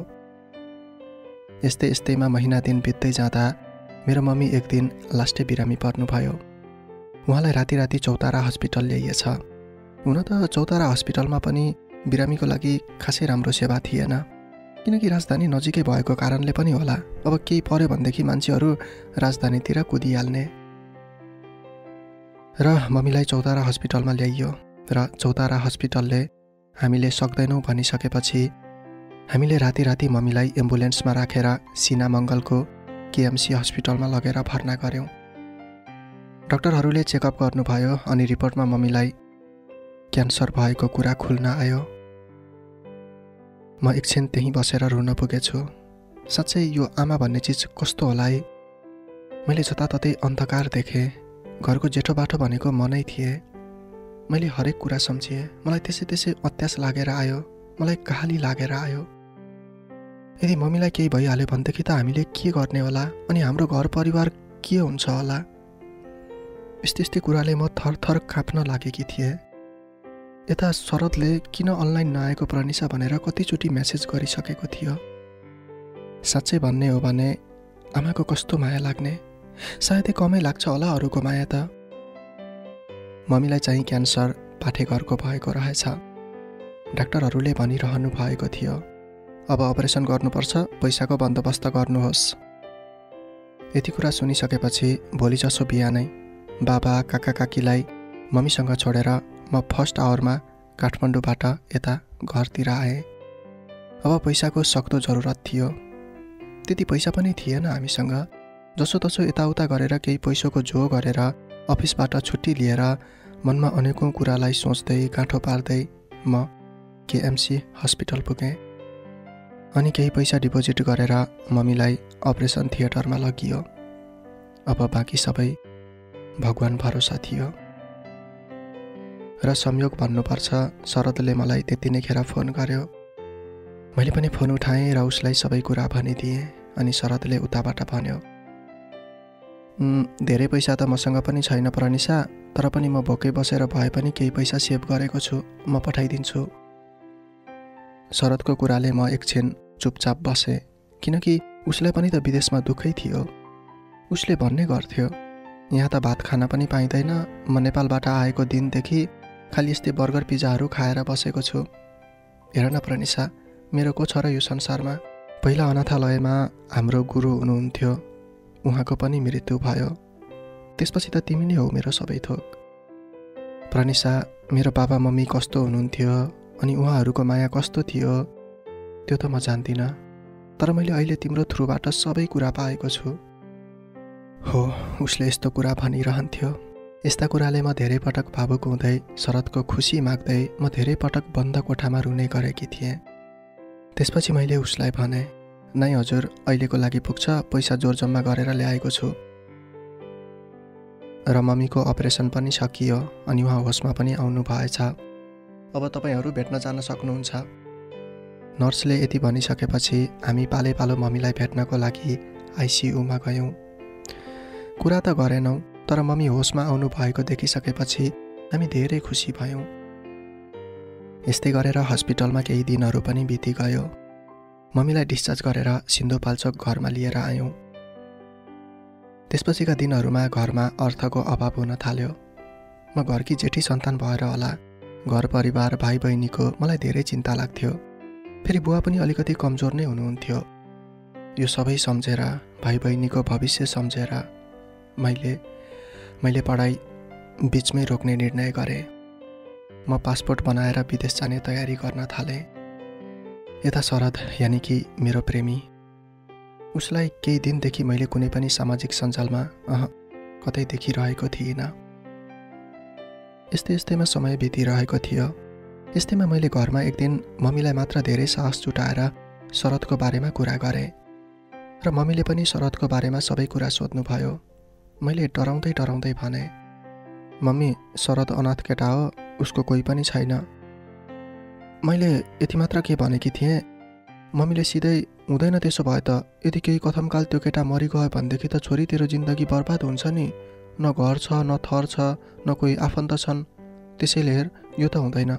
यस्तैमा महिना दिन बित्दै जाँदा मेरो मम्मी एक दिन लास्टै बिरामी पर्नुभयो। उहाँलाई राति राति चौतारा हस्पिटल ल्याइएछ। हुन त चौतारा हस्पिटलमा पनि बिरामीको लागि खासै राम्रो सेवा थिएन, किनकि राजधानी नजिकै भएको कारणले पनि होला। अब केही पर्यो भनेदेखि मान्छेहरू राजधानीतिर कुदिहाल्ने। र मम्मीलाई चौतारा हस्पिटलमा ल्याइयो, र चौतारा हस्पिटलले हामीले सक्दैनौँ भनिसकेपछि हामीले राति राति मम्मीलाई एम्बुलेन्समा राखेर सिना मङ्गलको केएमसी हस्पिटलमा लगेर भर्ना गऱ्यौँ। डाक्टरहरूले चेकअप गर्नुभयो, अनि रिपोर्टमा मम्मीलाई क्यान्सर भएको कुरा खुल्न आयो। म एकछिन त्यहीँ बसेर रुन पुगेछु। साँच्चै यो आमा भन्ने चिज कस्तो होला है। मैले जताततै अन्धकार देखेँ, घरको जेठो बाठो भनेको म नै थिएँ। मैले हरेक कुरा सम्झेँ, मलाई त्यसै अत्यास लागेर आयो, मलाई कहाली लागेर आयो। यदि मम्मीलाई केही भइहाल्यो भनेदेखि त हामीले के गर्ने होला, अनि हाम्रो घर परिवार के हुन्छ होला। यस्तै कुराले म थरथर काँप्न लागेकी थिएँ। यता शरदले किन अनलाइन नआएको प्रनिसा भनेर कतिचोटि मेसेज गरिसकेको थियो। साँच्चै भन्ने हो भने आमाको कस्तो माया लाग्ने, सायदै कमै लाग्छ होला अरूको माया त। मम्मीलाई चाहिँ क्यान्सर पाठेघरको भएको रहेछ। डाक्टरहरूले भनिरहनु भएको थियो, अब अपरेसन गर्नुपर्छ, पैसाको बन्दोबस्त गर्नुहोस्। यति कुरा सुनिसकेपछि भोलि जसो बिहानै बाबा काका काकीलाई मम्मीसँग छोडेर म फर्स्ट आवरमा काठमाडौँबाट यता घरतिर आएँ। अब पैसाको सक्दो जरुरत थियो। त्यति पैसा पनि थिएन हामीसँग। जसोतसो यताउता गरेर केही पैसाको जो गरेर अफिसबाट छुट्टी लिएर मनमा अनेकौँ कुरालाई सोच्दै गाँठो पार्दै म केएमसी हस्पिटल पुगेँ। अनि केही पैसा डिपोजिट गरेर मम्मीलाई अपरेसन थिएटरमा लगियो। अब बाँकी सबै भगवान भरोसा थियो। र संयोग भन्नुपर्छ, शरदले मलाई त्यति नै खेर फोन गर्यो। मैले पनि फोन उठाएँ र उसलाई सबै कुरा भनिदिएँ। अनि शरदले उताबाट भन्यो, धेरै पैसा त मसँग पनि छैन प्रनिसा, तर पनि म भोकै बसेर भए पनि केही पैसा सेभ गरेको छु, म पठाइदिन्छु। शरदको कुराले म एकछिन चुपचाप बसेँ, किनकि उसलाई पनि त विदेशमा दुःखै थियो। उसले भन्ने गर्थ्यो, यहाँ त भात खान पनि पाइँदैन, म नेपालबाट आएको दिनदेखि खालि यस्तै बर्गर पिज्जाहरू खाएर बसेको छु। हेर न प्रनिसा, मेरो को छ र यो संसारमा, पहिला अनाथालयमा हाम्रो गुरु हुनुहुन्थ्यो, उहाँको पनि मृत्यु भयो। त्यसपछि त तिमी नै हौ मेरो सबै थोक। प्रनिसा, मेरो बाबा मम्मी कस्तो हुनुहुन्थ्यो अनि उहाँहरूको माया कस्तो थियो त्यो त म जान्दिनँ, तर मैले अहिले तिम्रो थ्रुबाट सबै कुरा पाएको छु। हो, उसले यस्तो कुरा भनिरहन्थ्यो। यस्ता कुराले म धेरै पटक भावुक हुँदै शरदको खुसी माग्दै म धेरै पटक बन्द कोठामा रुने गरेकी थिएँ। त्यसपछि मैले उसलाई भने, नै हजुर, अहिलेको लागि पुग्छ, पैसा जोर जम्मा गरेर ल्याएको छु। र मम्मीको अपरेसन पनि सकियो अनि उहाँ होसमा पनि आउनु भएछ। अब तपाईँहरू भेट्न जान सक्नुहुन्छ। नर्सले यति भनिसकेपछि हामी पालै पालो मम्मीलाई भेट्नको लागि आइसियुमा गयौँ। कुरा त गरेनौँ, तर मम्मी होसमा आउनु भएको देखिसकेपछि हामी धेरै खुसी भयौँ। यस्तै गरेर हस्पिटलमा केही दिनहरू पनि बितिगयो। मम्मीलाई डिस्चार्ज गरेर सिन्धुपाल्चोक घरमा लिएर आयौँ। त्यसपछिका दिनहरूमा घरमा अर्थको अभाव हुन थाल्यो। म घरकी जेठी सन्तान भएर होला, घर परिवार भाइ बहिनीको मलाई धेरै चिन्ता लाग्थ्यो। फेरि बुवा पनि अलिकति कमजोर नै हुनुहुन्थ्यो। यो सबै सम्झेर, भाइ बहिनीको भविष्य सम्झेर मैले पढाइ बिचमै रोक्ने निर्णय गरेँ। म पासपोर्ट बनाएर विदेश जाने तयारी गर्न थालेँ। यता शरद यानि कि मेरो प्रेमी, उसलाई केही दिनदेखि मैले कुनै पनि सामाजिक सञ्जालमा कतै देखिरहेको थिइनँ। यस्तैमा समय बितिरहेको थियो। यस्तैमा मैले घरमा एक दिन मम्मीलाई मात्र धेरै साहस जुटाएर शरदको बारेमा कुरा गरेँ र मम्मीले पनि शरदको बारेमा सबै कुरा सोध्नुभयो। मैले डराउँदै भने, मम्मी, शरद अनाथ केटा हो, उसको कोही पनि छैन। मैले यति मात्र के भनेकी थिएँ, मम्मीले सिधै, हुँदैन त्यसो भए त, यदि केही कथमकाल त्यो केटा मरिगयो भनेदेखि त छोरी तेरो जिन्दगी बर्बाद हुन्छ नि। न घर छ, न थर छ, न कोही आफन्त छन्। त्यसैले हेर, यो त हुँदैन।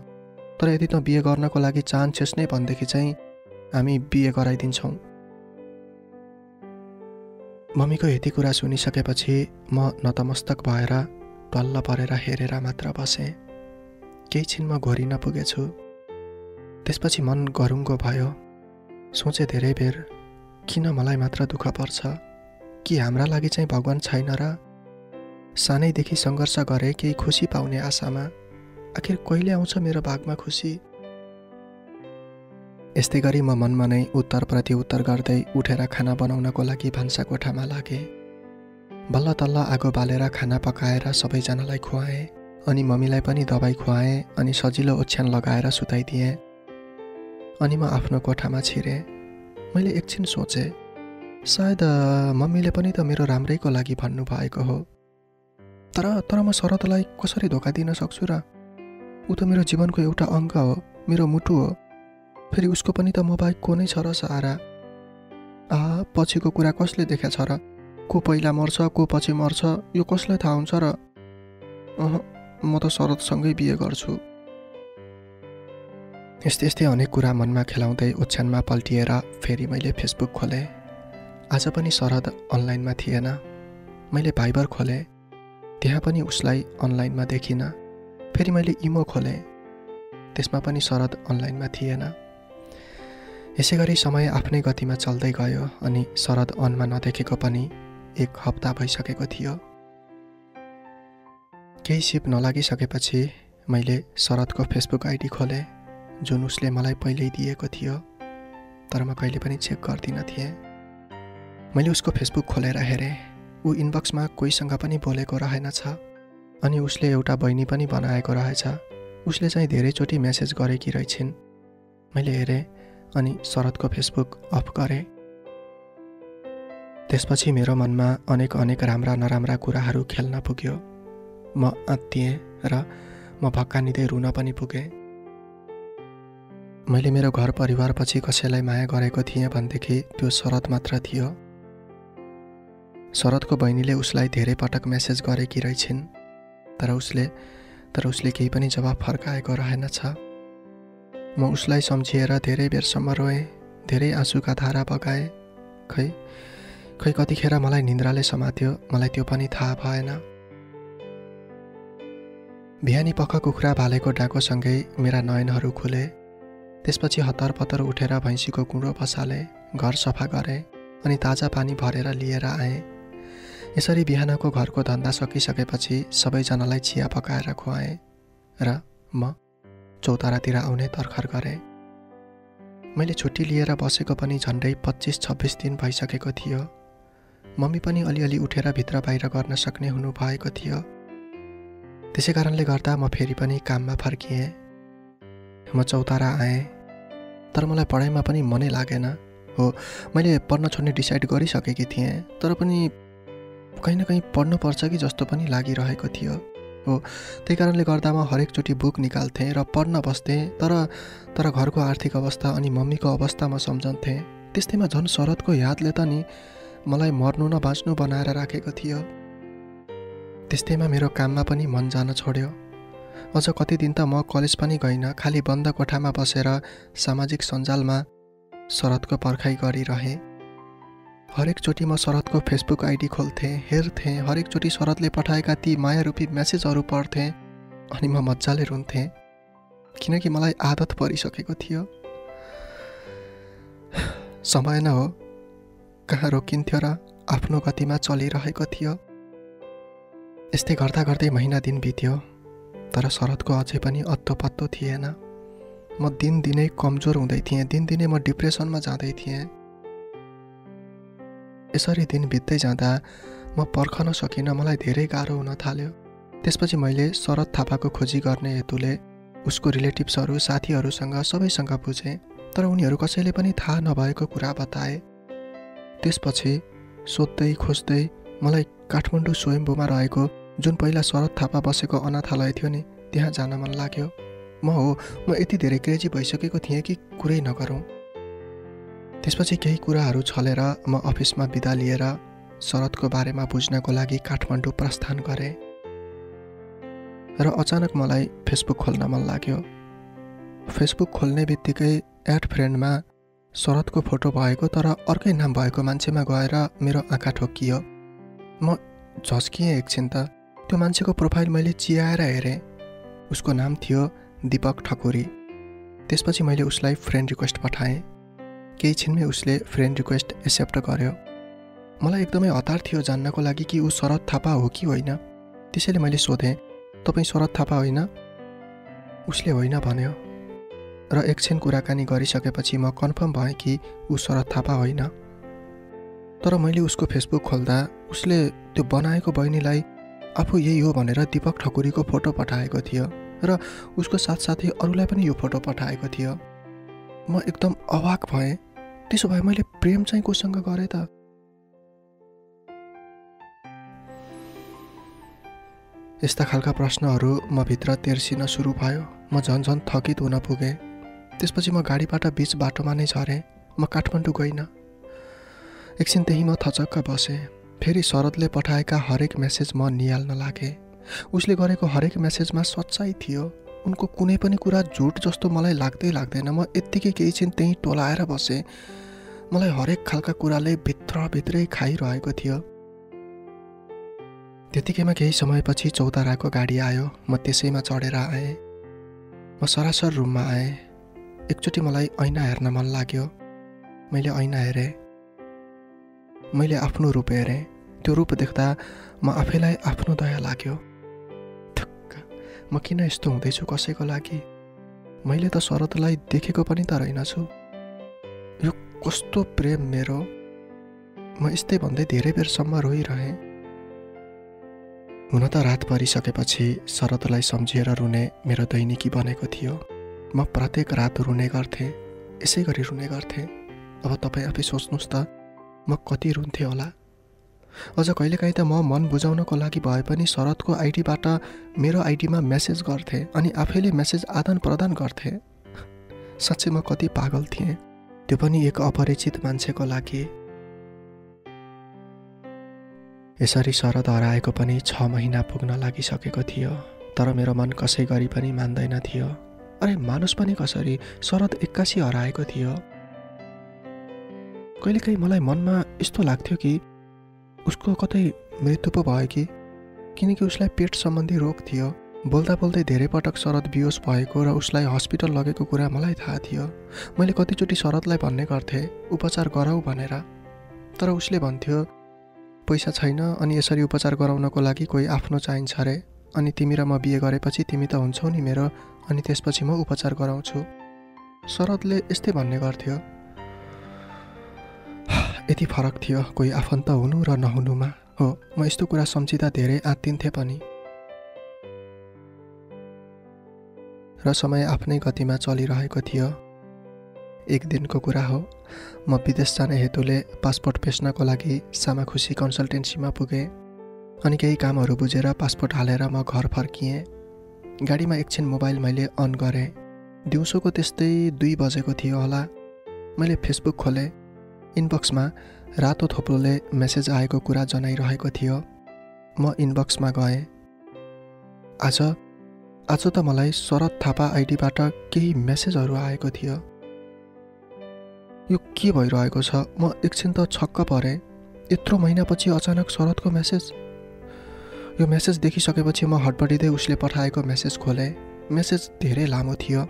तर यदि त बिहे गर्नको लागि चाहन्छस् नै भनेदेखि चाहिँ हामी बिहे गराइदिन्छौँ। मम्मीको यति कुरा सुनिसकेपछि म नतमस्तक भएर टल्ल परेर हेरेर मात्र बसेँ। केही छिन म घोरिन पुगेछु। त्यसपछि मन गरुङ्गो भयो। सोचे धेरै बेर, किन मलाई मात्र दुःख पर्छ? कि हाम्रा लागि चाहिँ भगवान छैन र? सानैदेखि सङ्घर्ष गरे केही खुसी पाउने आशामा, आखिर कहिले आउँछ मेरो भागमा खुसी? यस्तै गरी म मनमा नै उत्तर प्रति उत्तर गर्दै उठेर खाना बनाउनको लागि भान्साकोठामा लागेँ। बल्ल तल्ल आगो बालेर खाना पकाएर सबैजनालाई खुवाएँ अनि मम्मीलाई पनि दबाई खुवाएँ अनि सजिलो ओछ्यान लगाएर सुताइदिएँ। अनि म आफ्नो कोठामा छिरेँ। मैले एकछिन सोचेँ, सायद मम्मीले पनि त मेरो राम्रैको लागि भन्नुभएको हो। तर म शरदलाई कसरी धोका दिन सक्छु र? ऊ त मेरो जीवनको एउटा अङ्ग हो, मेरो मुटु हो। फेरि उसको पनि त म बाहेक को नै छ र सहारा? पछिको कुरा कसले देखाछ र? को पहिला मर्छ, को पछि मर्छ, यो कसलाई थाहा हुन्छ र? म त शरदसँगै बिहे गर्छु। यस्तै अनेक कुरा मनमा खेलाउँदै ओछ्यानमा पल्टिएर फेरि मैले फेसबुक खोलेँ। आज पनि शरद अनलाइनमा थिएन। मैले भाइबर खोलेँ, त्यहाँ पनि उसलाई अनलाइनमा देखिनँ। फेरि मैले इमो खोलेँ, त्यसमा पनि शरद अनलाइनमा थिएन। यसै गरी समय आफ्नै गतिमा चल्दै गयो अनि शरद अनमा नदेखेको पनि 1 हप्ता भइसकेको थियो। केही सिप नलागिसकेपछि मैले शरदको फेसबुक आइडी खोलेँ, जुन उसले मलाई पहिल्यै दिएको थियो, तर म कहिले पनि चेक गर्दिनँ थिएँ। मैले उसको फेसबुक खोलेर हेरेँ, ऊ इनबक्समा कोहीसँग पनि बोलेको रहेनछ अनि उसले एउटा बहिनी पनि बनाएको रहेछ। उसले चाहिँ धेरैचोटि मेसेज गरेकी रहेछिन्। मैले हेरेँ अनि शरदको फेसबुक अफ गरेँ। त्यसपछि मेरो मनमा अनेक राम्रा नराम्रा कुराहरू खेल्न पुग्यो। म आत्तिएँ र म भक्कानिँदै रुन पनि पुगेँ। मैले मेरो घर परिवारपछि कसैलाई माया गरेको थिएँ भनेदेखि त्यो शरद मात्र थियो। शरदको बहिनीले उसलाई धेरै पटक मेसेज गरेकी रहेछिन्, तर उसले केही पनि जवाफ फर्काएको रहेनछ। म उसलाई सम्झिएर धेरै बेरसम्म रोएँ, धेरै आँसुका धारा बगाएँ। खै कतिखेर मलाई निन्द्राले समात्यो, मलाई त्यो पनि थाहा भएन। बिहानी पख कुखुरा भालेको डाकोसँगै मेरा नयनहरू खुले। त्यसपछि हतार पतार उठेर भैँसीको गुँडो बसाले, घर सफा गरेँ अनि ताजा पानी भरेर लिएर आएँ। यसरी बिहानको घरको धन्दा सकिसकेपछि सबैजनालाई चिया पकाएर खुवाएँ र म चौतारातिर आउने तर्खर गरेँ। मैले छुट्टी लिएर बसेको पनि झन्डै 25-26 दिन भइसकेको थियो। मम्मी पनि अलिअलि उठेर भित्र बाहिर गर्न सक्ने हुनुभएको थियो। त्यसै कारणले गर्दा म फेरि पनि काममा फर्किएँ। म चौतारा आएँ, तर मलाई पढाइमा पनि मनै लागेन। हो, मैले पढ्न छोड्ने डिसाइड गरिसकेकी थिएँ, तर पनि कहीँ न कहीँ पढ्नुपर्छ कि जस्तो पनि लागिरहेको थियो। हो, त्यही कारणले गर्दा म हरेकचोटि बुक निकाल्थेँ र पढ्न बस्थेँ, तर घरको आर्थिक अवस्था अनि मम्मीको अवस्था म सम्झन्थेँ। त्यस्तैमा झन् शरदको यादले त नि मलाई मर्नु न बाँच्नु बनाएर राखेको थियो। त्यस्तैमा मेरो काममा पनि मन जान छोड्यो। अझ कति दिन त म कलेज पनि गइनँ, खालि बन्द कोठामा बसेर सामाजिक सञ्जालमा शरदको पर्खाइ गरिरहेँ। हरेकचोटि म शरदको फेसबुक आइडी खोल्थेँ, हेर्थेँ, हरेकचोटि शरदले पठाएका ती मायारूपी मेसेजहरू पढ्थेँ अनि म मजाले रुन्थेँ, किनकि मलाई आदत परिसकेको थियो। समय न हो, कहाँ रोकिन्थ्यो र आफ्नो गतिमा चलिरहेको थियो। यस्तै गर्दा गर्दै महिना दिन बित्यो, तर शरदको अझै पनि अत्तो पत्तो थिएन। म दिनदिनै कमजोर हुँदै थिएँ, दिनदिनै म डिप्रेसनमा जाँदै थिएँ। यसरी दिन बित्दै जाँदा म पर्खन सकिनँ, मलाई धेरै गाह्रो हुन थाल्यो। त्यसपछि मैले शरद थापाको खोजी गर्ने हेतुले उसको रिलेटिभ्सहरू, साथीहरूसँग सबैसँग बुझेँ, तर उनीहरू कसैले पनि थाहा नभएको कुरा बताए। त्यसपछि सोध्दै खोज्दै मलाई काठमाडौँ स्वयम्भूमा रहेको जुन पहिला शरद थापा बसेको अनाथालय थियो नि, त्यहाँ जान मन लाग्यो। म यति धेरै क्रेजी भइसकेको थिएँ कि कुरै नगरौँ। त्यसपछि केही कुराहरू छलेर म अफिसमा बिदा लिएर शरदको बारेमा बुझ्नको लागि काठमाडौँ प्रस्थान गरेँ। र अचानक मलाई फेसबुक खोल्न मन लाग्यो। फेसबुक खोल्ने बित्तिकै एड फ्रेन्डमा शरदको फोटो भएको तर अर्कै नाम भएको मान्छेमा गएर मेरो आँखा ठोक्कियो। म झस्किएँ एकछिन त। त्यो मान्छेको प्रोफाइल मैले चियाएर हेरेँ। उसको नाम थियो दीपक ठकुरी। त्यसपछि मैले उसलाई फ्रेन्ड रिक्वेस्ट पठाएँ। केही छिनमै उसले फ्रेन्ड रिक्वेस्ट एक्सेप्ट गर्यो। मलाई एकदमै हतार थियो जान्नको लागि कि ऊ शरद थापा हो कि होइन। त्यसैले मैले सोधेँ, तपाईँ शरद थापा होइन? उसले होइन भन्यो र एकछिन कुराकानी गरिसकेपछि म कन्फर्म भएँ कि ऊ शरद थापा होइन। तर मैले उसको फेसबुक खोल्दा उसले त्यो बनाएको बहिनीलाई आफू यही हो भनेर दीपक ठकुरीको फोटो पठाएको थियो र उसको साथसाथै अरूलाई पनि यो फोटो पठाएको थियो। म एकदम अवाक भएँ। त्यसो भए मैले प्रेम चाहिँ कोसँग गरेँ त? यस्ता खालका प्रश्नहरू म भित्र तेर्सिन सुरु भयो। म झन् थकित हुन पुगेँ। त्यसपछि म गाडीबाट बीच बाटोमा नै झरेँ। म काठमाडौँ गइनँ। एकछिन त्यही म थचक्क बसेँ। फेरि शरदले पठाएका हरेक मेसेज म निहाल्न लागेँ। उसले गरेको हरेक मेसेजमा सच्चाइ थियो। उनको कुनै पनि कुरा झुट जस्तो मलाई लाग्दैन। म यत्तिकै केही छिन त्यहीँ टोलाएर बसेँ। मलाई हरेक खालका कुराले भित्रभित्रै खाइरहेको थियो। त्यतिकैमा केही समयपछि चौताराको गाडी आयो। म त्यसैमा चढेर आएँ। म सरासर रुममा आएँ। एकचोटि मलाई ऐना हेर्न मन लाग्यो। मैले ऐना हेरेँ। मैले आफ्नो रूप हेरेँ। त्यो रूप देख्दा म आफैलाई आफ्नो दया लाग्यो। ठुक्क, म किन यस्तो हुँदैछु कसैको लागि? मैले त शरदलाई देखेको पनि त रहेनछु। यो कस्तो प्रेम मेरो? म यस्तै भन्दै धेरै बेरसम्म रोइरहेँ। हुन त रात परिसकेपछि शरदलाई सम्झिएर रुने मेरो दैनिकी बनेको थियो। म प्रत्येक रात रुने गर्थेँ। यसै गरी रुने गर्थेँ। अब तपाईँ आफै सोच्नुहोस् त म कति रुन्थेँ होला। अझ कहिलेकाहीँ त म मन बुझाउनको लागि भए पनि शरदको आइडीबाट मेरो आइडीमा मेसेज गर्थेँ अनि आफैले मेसेज आदान प्रदान गर्थेँ। साँच्चै म कति पागल थिएँ, त्यो पनि एक अपरिचित मान्छेको लागि। यसरी शरद हराएको पनि 6 महिना पुग्न लागिसकेको थियो। तर मेरो मन कसै गरी पनि मान्दैन थियो। अरे मानुस पनि कसरी? शरद 81 हराएको थियो। कहिलेकाहीँ मलाई मनमा यस्तो लाग्थ्यो कि उसको कतै मृत्यु पो भयो कि, किनकि उसलाई पेट सम्बन्धी रोग थियो। बोल्दा बोल्दै धेरै पटक शरद बिहोस भएको र उसलाई हस्पिटल लगेको कुरा मलाई थाहा थियो। मैले कतिचोटि शरदलाई भन्ने गर्थेँ उपचार गराऊ भनेर, तर उसले भन्थ्यो पैसा छैन अनि यसरी उपचार गराउनको लागि कोही आफ्नो चाहिन्छ अरे, अनि तिमी र म बिहे गरेपछि तिमी त हुन्छौ नि मेरो, अनि त्यसपछि म उपचार गराउँछु। शरदले यस्तै भन्ने गर्थ्यो। यति फरक थियो कोही आफन्त हुनु र नहुनुमा। हो, म यस्तो कुरा सम्झिँदा धेरै आत्तिन्थेँ पनि। र समय आफ्नै गतिमा चलिरहेको थियो। एक दिनको कुरा हो, म विदेश जाने हेतुले पासपोर्ट बेच्नको लागि सामाखुसी कन्सल्टेन्सीमा पुगेँ अनि केही कामहरू बुझेर पासपोर्ट हालेर म घर फर्किएँ। गाडीमा एकछिन मोबाइल मैले अन गरेँ। दिउँसोको त्यस्तै 2 बजेको थियो होला। मैले फेसबुक खोलेँ। इनबक्समा रातो थोप्लोले मेसेज आएको कुरा जनाइरहेको थियो। म इनबक्समा गएँ। आज त मलाई शरद थापा आइडीबाट केही मेसेजहरू आएको थियो। यो के भइरहेको छ? म एकछिन त छक्क परेँ। यत्रो महिनापछि अचानक शरदको मेसेज। यो मेसेज देखिसकेपछि म हडबडिँदै उसले पठाएको मेसेज खोलेँ। मेसेज धेरै लामो थियो,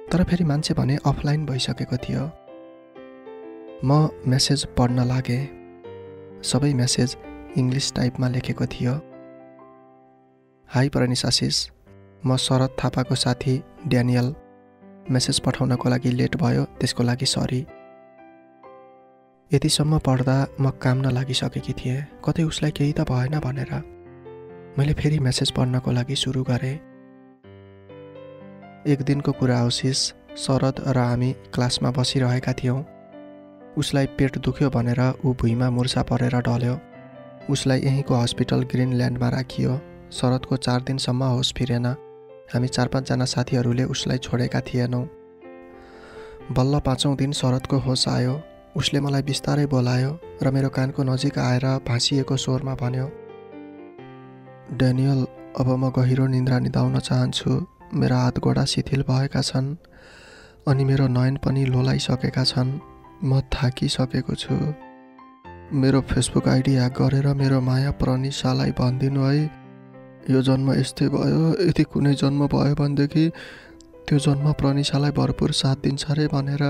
तर फेरि मान्छे भने अफलाइन भइसकेको थियो। म मेसेज पढ्न लागेँ। सबै मेसेज इङ्ग्लिस टाइपमा लेखेको थियो। हाई प्रनिसासिस, म शरद थापाको साथी ड्यानियल। मेसेज पठाउनको लागि लेट भयो, त्यसको लागि सरी। यतिसम्म पढ्दा म काम नलागिसकेकी थिएँ, कतै उसलाई केही त भएन भनेर। मैले फेरि मेसेज पढ्नको लागि सुरु गरेँ। एक दिनको कुरा होसिस, शरद र हामी क्लासमा बसिरहेका थियौँ। उसलाई पेट दुख्यो भनेर ऊ भुइँमा मुर्छा परेर ढल्यो। उसलाई यहीँको हस्पिटल ग्रिनल्यान्डमा राखियो। शरदको 4 दिनसम्म होस फिरेन। हामी 4-5 जना साथीहरूले उसलाई छोडेका थिएनौँ। बल्ल 5औं दिन शरदको होस आयो। उसले मलाई बिस्तारै बोलायो र मेरो कानको नजिक आएर भाँसिएको स्वरमा भन्यो, ड्यानियल, अब म गहिरो निन्द्रा निदाउन चाहन्छु। मेरा हात गोडा शिथिल भएका छन् अनि मेरो नयन पनि लोलाइसकेका छन्। म थाकिसकेको छु। मेरो फेसबुक आइडी ह्याक गरेर मेरो माया प्रनिसालाई भनिदिनु है। यो जन्म यस्तै भयो, यदि कुनै जन्म भयो भनेदेखि त्यो जन्म प्रनिसालाई भरपुर साथ दिन्छ रे भनेर।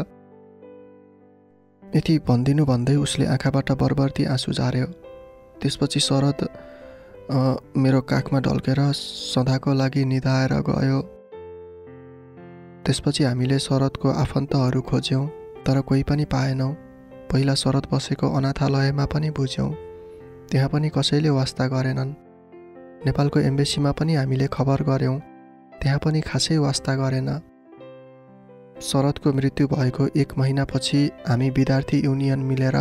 यति भनिदिनु भन्दै उसले आँखाबाट बरबर्ती आँसु झार्यो। त्यसपछि शरद मेरो काखमा ढल्केर सदाको लागि निधाएर गयो। त्यसपछि हामीले शरदको आफन्तहरू खोज्यौँ, तर कोही पनि पाएनौँ। पहिला शरद बसेको अनाथालयमा पनि बुझ्यौँ, त्यहाँ पनि कसैले वास्ता गरेनन्। नेपालको एम्बेसीमा पनि हामीले खबर गऱ्यौँ, त्यहाँ पनि खासै वास्ता गरेन। शरदको मृत्यु भएको 1 महिनापछि हामी विद्यार्थी युनियन मिलेर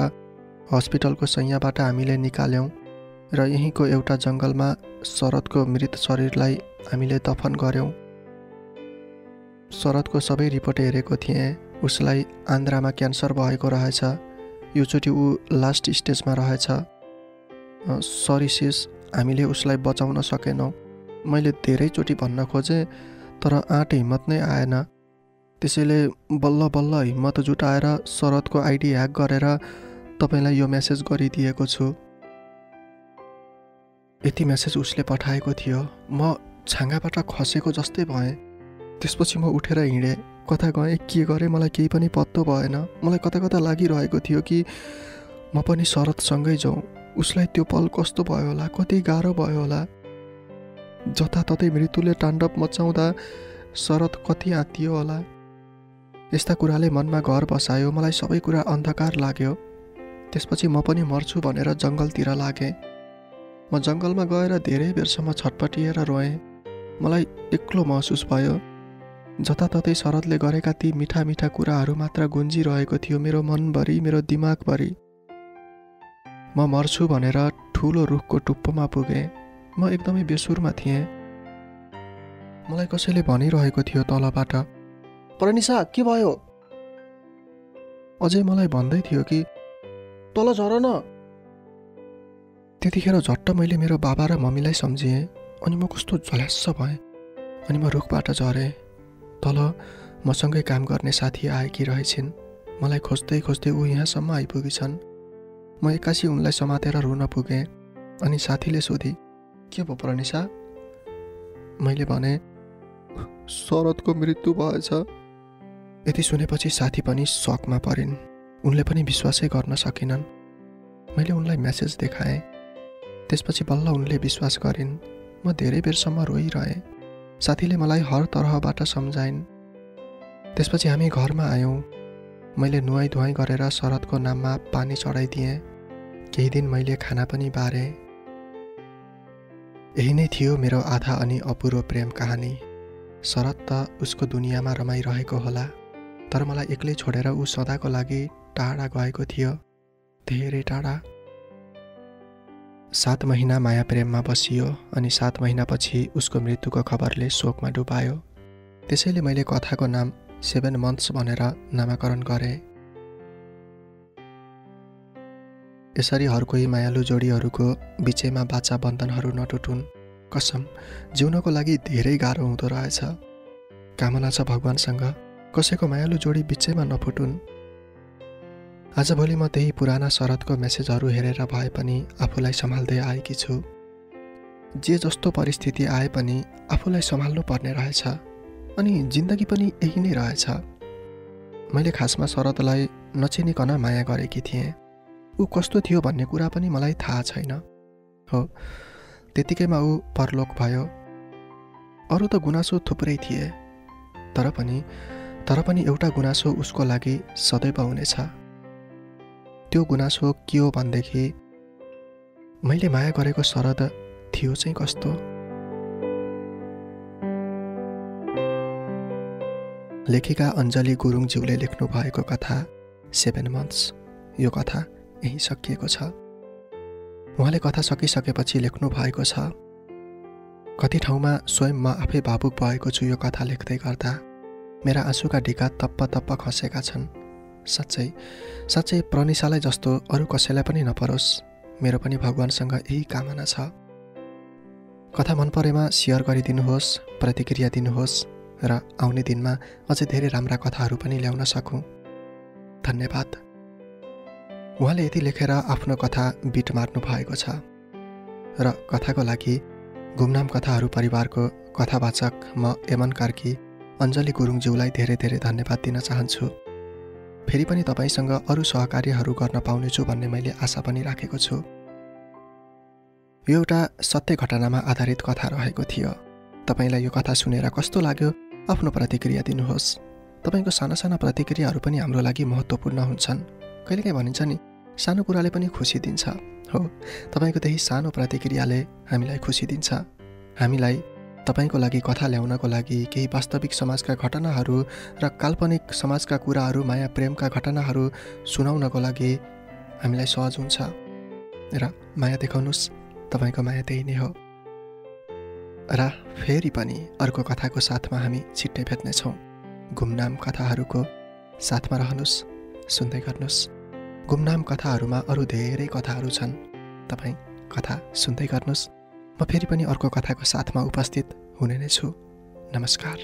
हस्पिटलको सैयाबाट हामीले निकाल्यौँ र यहीँको एउटा जङ्गलमा शरदको मृत शरीरलाई हामीले दफन गऱ्यौँ। शरदको सबै रिपोर्ट हेरेको थिएँ। उसलाई आन्द्रामा क्यान्सर भएको रहेछ। योचोटि ऊ लास्ट स्टेजमा रहेछ। सरी सिस, हामीले उसलाई बचाउन सकेनौँ। मैले धेरैचोटि भन्न खोजेँ, तर आँट हिम्मत नै आएन। त्यसैले बल्ल बल्ल हिम्मत जुटाएर शरदको आइडी ह्याक गरेर तपाईँलाई यो मेसेज गरिदिएको छु। यति मेसेज उसले पठाएको थियो। म छाँगाबाट खसेको जस्तै भएँ। त्यसपछि म उठेर हिँडेँ। कता गएँ, के गरेँ, मलाई केही पनि पत्तो भएन। मलाई कता कता लागिरहेको थियो कि म पनि शरदसँगै जाउँ। उसलाई त्यो पल कस्तो भयो होला, कति गाह्रो भयो होला। जताततै मृत्युले ताण्डव मचाउँदा शरद कति आत्तियो होला। यस्ता कुराले मनमा घर बसायो। मलाई सबै कुरा अन्धकार लाग्यो। त्यसपछि म पनि मर्छु भनेर जङ्गलतिर लागेँ। म जङ्गलमा गएर धेरै बेरसम्म छटपटिएर रोएँ। मलाई एक्लो महसुस भयो। जताततै शरदले गरेका ती मिठा मिठा कुराहरू मात्र गुन्जिरहेको थियो मेरो मनभरि, मेरो दिमागभरि। म मर्छु भनेर ठुलो रुखको टुप्पोमा पुगेँ। म एकदमै बेसुरमा थिएँ। मलाई कसैले भनिरहेको थियो तलबाट, प्रनिसा के भयो? अझै मलाई भन्दै थियो कि तल झर न। त्यतिखेर झट्ट मैले मेरो बाबा र मम्मीलाई सम्झिएँ। अनि म कस्तो झल्यास्स भएँ। अनि म रुखबाट झरेँ। तल मसँगै काम गर्ने साथी आएकी रहेछिन्। मलाई खोज्दै खोज्दै ऊ यहाँसम्म आइपुगेछन्। म एक्कासी उनलाई समातेर रुन पुगेँ। अनि साथीले सोधी, के भयो प्रनिसा? मैले भने, शरदको मृत्यु भएछ। यति सुनेपछि साथी पनि सकमा परिन्। उनले पनि विश्वासै गर्न सकिनन्। मैले उनलाई मेसेज देखाएँ। त्यसपछि बल्ल उनले विश्वास गरिन्। म धेरै बेरसम्म रोइरहेँ। साथीले मलाई हर तरहबाट सम्झाइन्। त्यसपछि हामी घरमा आयौँ। मैले नुहाई धुवाई गरेर शरदको नाममा पानी चढाइदिएँ। केही दिन मैले खाना पनि बारेँ। यही नै थियो मेरो आधा अनि अपुरो प्रेम कहानी। शरद त उसको दुनियाँमा रमाइरहेको होला, तर मलाई एक्लै छोडेर ऊ सदाको लागि टाढा गएको थियो, धेरै टाढा। 7 महिना माया प्रेममा बसियो अनि 7 महिनापछि उसको मृत्युको खबरले शोकमा डुबायो। त्यसैले मैले कथाको नाम 7 मन्थ्स भनेर नामाकरण गरेँ। यसरी हर कोही मायालु जोडीहरूको बिचैमा बाचा बन्धनहरू नटुटुन्। कसम, जिउनको लागि धेरै गाह्रो हुँदो रहेछ। कामना छ भगवानसँग कसैको मायालु जोडी बिचैमा नफुटुन्। आजभोलि म त्यही पुराना शरदको मेसेजहरू हेरेर भए पनि आफूलाई सम्हाल्दै आएकी छु। जे जस्तो परिस्थिति आए पनि आफूलाई सम्हाल्नु पर्ने रहेछ अनि जिन्दगी पनि यही नै रहेछ। मैले खासमा शरदलाई नचिनिकन माया गरेकी थिएँ। ऊ कस्तो थियो भन्ने कुरा पनि मलाई थाहा छैन। हो, त्यतिकैमा ऊ परलोक भयो। अरू त गुनासो थुप्रै थिए, तर पनि एउटा गुनासो उसको लागि सदैव हुनेछ। त्यो गुनासो के हो भनेदेखि मैले माया गरेको शरद थियो चाहिँ कस्तो। लेखिका अञ्जली गुरुङज्यूले लेख्नु भएको कथा 7 मन्थ्स। यो कथा यही सकिएको छ। उहाँले कथा सकिसकेपछि लेख्नु भएको छ, कति ठाउँमा स्वयं म आफै भावुक भएको छु यो कथा लेख्दै गर्दा। मेरा आँसुका ढिका तप्प तप्प खसेका छन्। साँच्चै प्रनिसालाई जस्तो अरू कसैलाई पनि नपरोस्, मेरो पनि भगवानसँग यही कामना छ। कथा मन परेमा सेयर गरिदिनुहोस्, प्रतिक्रिया दिनुहोस् र आउने दिनमा अझै धेरै राम्रा कथाहरू पनि ल्याउन सकौँ। धन्यवाद। उहाँले यति लेखेर आफ्नो कथा बिट मार्नु भएको छ र कथाको लागि गुमनाम कथाहरू परिवारको कथावाचक म एमन कार्की अञ्जली गुरुङज्यूलाई धेरै धेरै धन्यवाद दिन चाहन्छु। फेरि पनि तपाईसँग अरू सहकार्यहरू गर्न पाउनेछु भन्ने मैले आशा पनि राखेको छु। यो एउटा सत्य घटनामा आधारित कथा रहेको थियो। तपाईलाई यो कथा सुनेर कस्तो लाग्यो आफ्नो प्रतिक्रिया दिनुहोस्। तपाईको साना साना प्रतिक्रियाहरू पनि हाम्रो लागि महत्त्वपूर्ण हुन्छन्। कहिलेकाहीँ भनिन्छ नि, सानो कुराले पनि खुसी दिन्छ। हो, तपाईको त्यही सानो प्रतिक्रियाले हामीलाई खुसी दिन्छ। हामीलाई तपाईको लागि कथा ल्याउनको लागि, केही वास्तविक समाजका घटनाहरू र काल्पनिक समाजका कुराहरू, माया प्रेमका घटनाहरू सुनाउनको लागि हामीलाई सहज हुन्छ। र माया देखाउनुहोस्, तपाईको माया त्यही नै हो। र फेरि पनि अर्को कथाको साथमा हामी छिट्टै भेट्नेछौँ। गुमनाम कथाहरूको साथमा रहनुहोस्, सुन्दै गर्नुहोस्। गुमनाम कथाहरूमा अरू धेरै कथाहरू छन्। तपाईँ कथा सुन्दै गर्नुहोस्। म फेरि पनि अर्को कथाको साथमा उपस्थित हुने नै छु। नमस्कार।